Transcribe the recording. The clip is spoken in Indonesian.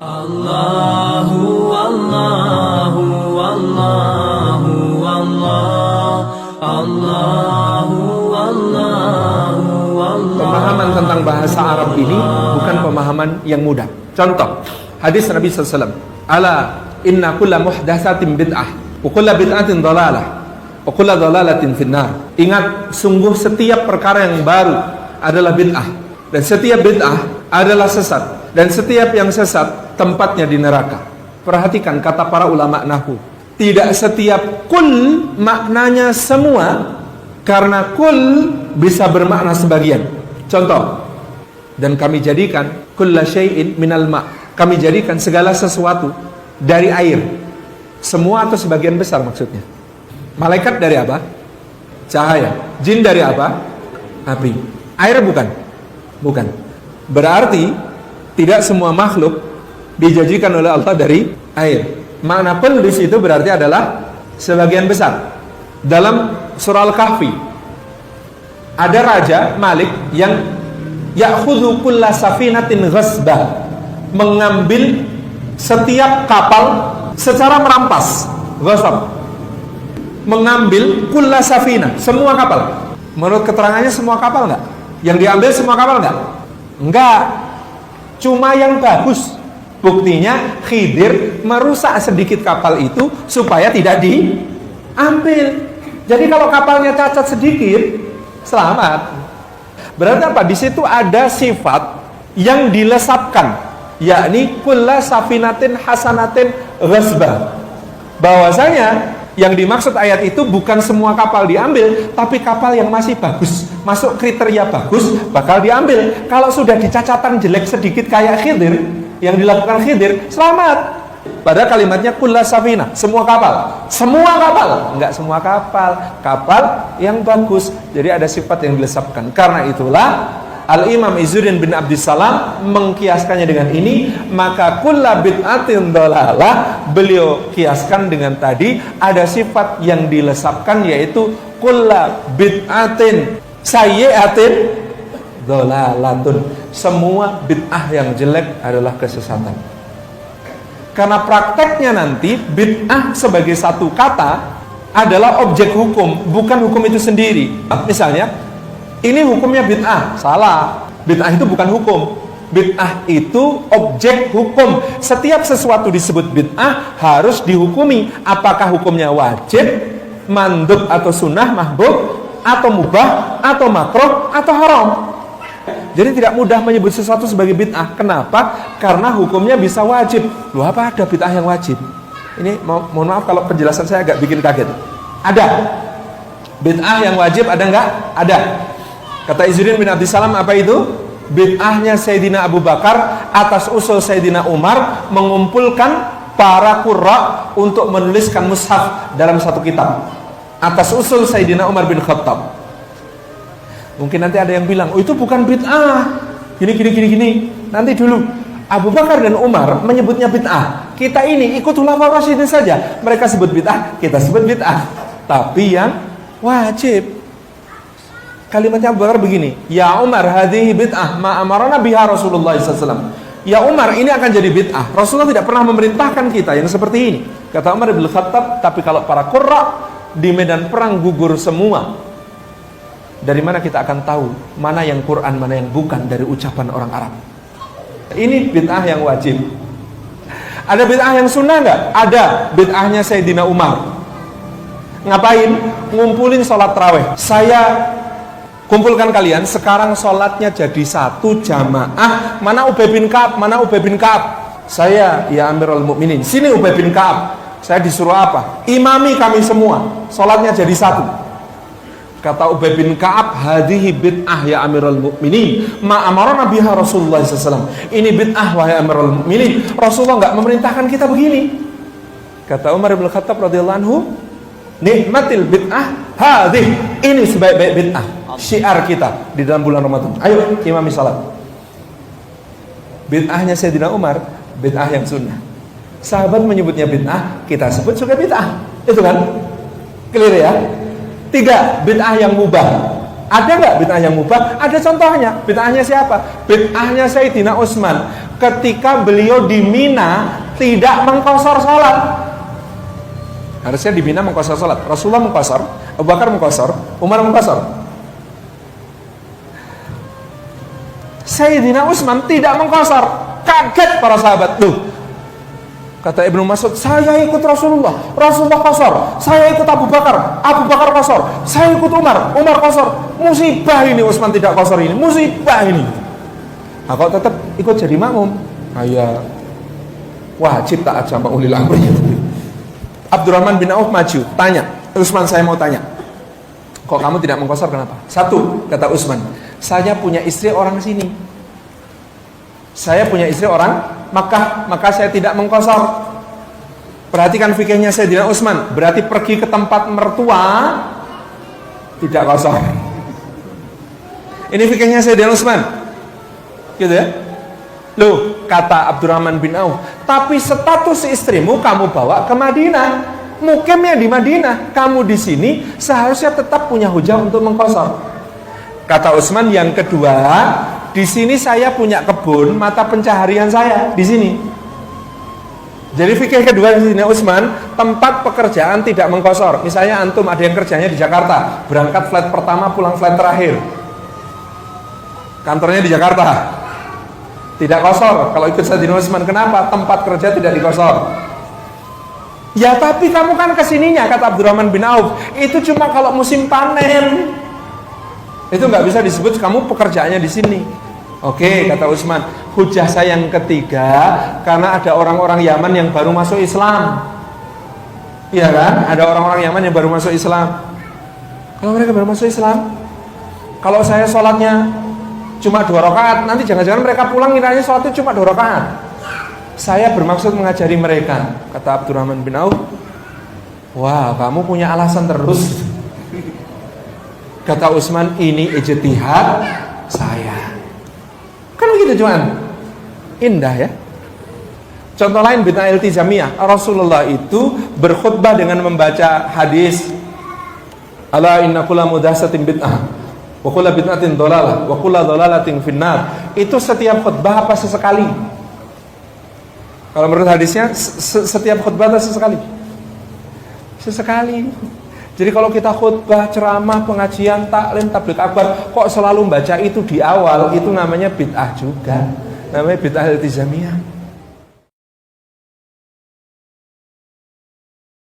Allahu Allahu Allahu Allah Allahu Allahu Allah. Pemahaman tentang bahasa Arab ini bukan pemahaman yang mudah. Contoh, hadis Nabi SAW, ala inna kulla muhdatsatin bid'ah wa kulla bid'atin dhalalah wa kulla dhalalatin finnar. Ingat, sungguh setiap perkara yang baru adalah bid'ah, dan setiap bid'ah adalah sesat, dan setiap yang sesat tempatnya di neraka. Perhatikan kata para ulama nahwu. Tidak setiap kul maknanya semua, karena kul bisa bermakna sebagian. Contoh, dan kami jadikan kulla syai'in minal ma'. Kami jadikan segala sesuatu dari air. Semua atau sebagian besar maksudnya. Malaikat dari apa? Cahaya. Jin dari apa? Api. Air bukan? Bukan. Berarti tidak semua makhluk dijadikan oleh Allah dari air. Makna kul di situ berarti adalah sebagian besar. Dalam surah Al-Kahfi ada raja Malik yang ya'khudhu kulla safinatin ghasbah, mengambil setiap kapal secara merampas. Ghasab, mengambil kulla safina, semua kapal. Menurut keterangannya semua kapal enggak? Yang diambil semua kapal enggak? Enggak. Cuma yang bagus. Buktinya Khidir merusak sedikit kapal itu supaya tidak diambil. Jadi kalau kapalnya cacat sedikit, selamat. Berarti apa? Di situ ada sifat yang dilesapkan, yakni kulla safinatin hasanatin ghasbah. Bahwasanya yang dimaksud ayat itu bukan semua kapal diambil, tapi kapal yang masih bagus, masuk kriteria bagus, bakal diambil. Kalau sudah dicacatan jelek sedikit kayak Khidir, yang dilakukan Khidir, selamat. Pada kalimatnya kulla safina, semua kapal. Semua kapal, enggak semua kapal. Kapal yang bagus. Jadi ada sifat yang dilesapkan. Karena itulah Al-Imam Izzuddin bin Abdissalam mengkiaskannya dengan ini. Maka kulla bid'atin dhalalah, beliau kiaskan dengan tadi ada sifat yang dilesapkan, yaitu kulla bid'atin sayyi'atin dhalalatun. Semua bid'ah yang jelek adalah kesesatan. Karena prakteknya nanti bid'ah sebagai satu kata adalah objek hukum, bukan hukum itu sendiri. Misalnya, ini hukumnya bid'ah, salah. Bid'ah itu bukan hukum. Bid'ah itu objek hukum. Setiap sesuatu disebut bid'ah harus dihukumi. Apakah hukumnya wajib, mandub atau sunnah, mahbub, atau mubah, atau makruh, atau haram. Jadi tidak mudah menyebut sesuatu sebagai bid'ah. Kenapa? Karena hukumnya bisa wajib. Loh, apa ada bid'ah yang wajib? Ini mohon maaf kalau penjelasan saya agak bikin kaget. Ada. Bid'ah yang wajib ada enggak? Ada. Kata Izzuddin bin Abdissalam, apa itu? Bid'ahnya Sayyidina Abu Bakar atas usul Sayyidina Umar mengumpulkan para qurra untuk menuliskan mushaf dalam satu kitab. Atas usul Sayyidina Umar bin Khattab. Mungkin nanti ada yang bilang, oh itu bukan bid'ah, gini. Nanti dulu, Abu Bakar dan Umar menyebutnya bid'ah. Kita ini ikut ulama rasyidin saja. Mereka sebut bid'ah, kita sebut bid'ah. Tapi yang wajib. Kalimatnya Abu Bakar begini, ya Umar, hadhihi bid'ah ma amarana biha Rasulullah SAW. Ya Umar, ini akan jadi bid'ah. Rasulullah tidak pernah memerintahkan kita yang seperti ini. Kata Umar bin Khattab, tapi kalau para qurra di medan perang gugur semua, dari mana kita akan tahu mana yang Quran, mana yang bukan dari ucapan orang Arab? Ini bid'ah yang wajib. Ada bid'ah yang sunnah nggak? Ada. Bid'ahnya Sayyidina Umar. Ngapain? Ngumpulin sholat tarawih. Saya kumpulkan kalian, sekarang sholatnya jadi satu jamaah. Mana Ubay bin Ka'ab? Mana Ubay bin Ka'ab? Saya, ya Amirul Mukminin. Sini Ubay bin Ka'ab. Saya disuruh apa? Imami kami semua. Sholatnya jadi satu. Kata Ubay bin Ka'ab, hadhihi bid'ah ya Amirul Mukminin, ma amarana biha Rasulullah SAW. Ini bid'ah wahai Amirul Mukminin. Rasulullah enggak memerintahkan kita begini. Kata Umar bin Khattab radhiyallahu anhu, nikmatil bid'ah hadhih. Ini sebaik-baik bid'ah. Syiar kita di dalam bulan Ramadan. Ayo imami salat. Bid'ahnya Sayyidina Umar, bid'ah yang sunnah. Sahabat menyebutnya bid'ah, kita sebut juga bid'ah. Itu kan? Clear ya? 3, bid'ah yang mubah. Ada nggak bid'ah yang mubah? Ada contohnya. Bid'ahnya siapa? Bid'ahnya Sayyidina Utsman. ketika beliau di Mina tidak mengqashar salat. Harusnya di Mina mengqashar salat. Rasulullah mengqashar, Abu Bakar mengqashar, Umar mengqashar. Sayyidina Utsman tidak mengqashar. Kaget para sahabat. Loh, kata Ibnu Mas'ud, saya ikut Rasulullah qashar. Saya ikut Abu Bakar qashar. Saya ikut Umar qashar. Musibah ini Utsman tidak qashar ini. Musibah ini. Nah, kok tetap ikut jadi makmum? Ya wajib taat sama ulil amri. Abdurrahman bin Auf maju, tanya, Utsman, saya mau tanya, kok kamu tidak mengqashar, kenapa? Satu, kata Utsman, saya punya istri orang sini. Saya punya istri orang Makkah, maka saya tidak mengqashar. Perhatikan fikihnya Sayyidina Utsman, berarti pergi ke tempat mertua tidak qashar. Ini fikihnya Sayyidina Utsman. Gitu ya. Loh, kata Abdurrahman bin Auf, tapi status istrimu kamu bawa ke Madinah, mukimnya di Madinah, kamu di sini seharusnya tetap punya hujah untuk mengqashar. Kata Utsman, yang kedua, di sini saya punya kebun, mata pencaharian saya di sini. Jadi fikih kedua di sini Utsman, tempat pekerjaan tidak mengqashar. Misalnya antum ada yang kerjanya di Jakarta, berangkat flight pertama, pulang flight terakhir. Kantornya di Jakarta. Tidak qashar. Kalau ikut Sayyidina Utsman, kenapa? Tempat kerja tidak diqashar. Ya tapi kamu kan kesininya, kata Abdurrahman bin Auf, itu cuma kalau musim panen. Itu nggak bisa disebut kamu pekerjaannya di sini. Oke, kata Utsman, hujah saya yang ketiga, karena ada orang-orang Yaman yang baru masuk Islam. Iya kan? Ada orang-orang Yaman yang baru masuk Islam. Kalau mereka baru masuk Islam, kalau saya sholatnya cuma 2 rakaat, nanti jangan-jangan mereka pulang kiranya sholatnya cuma 2 rakaat. Saya bermaksud mengajari mereka, kata Abdurrahman bin Auf. Wah, kamu punya alasan terus. Kata Utsman, ini ijtihad saya. Kan begitu cuman. Indah ya. Contoh lain bid'ah iltizamiyah. Rasulullah itu berkhutbah dengan membaca hadis, ala inna kulla muhdatsatin bid'ah wa kullu bid'atin dhalalah wa kullu dhalalatin finnar. Itu setiap khutbah apa sesekali? Kalau menurut hadisnya setiap khutbah atau sesekali? Sesekali. Jadi kalau kita khutbah, ceramah, pengajian, taklim, tabligh akbar, kok selalu baca itu di awal, itu namanya bid'ah juga. Namanya bid'ah iltizamiyah.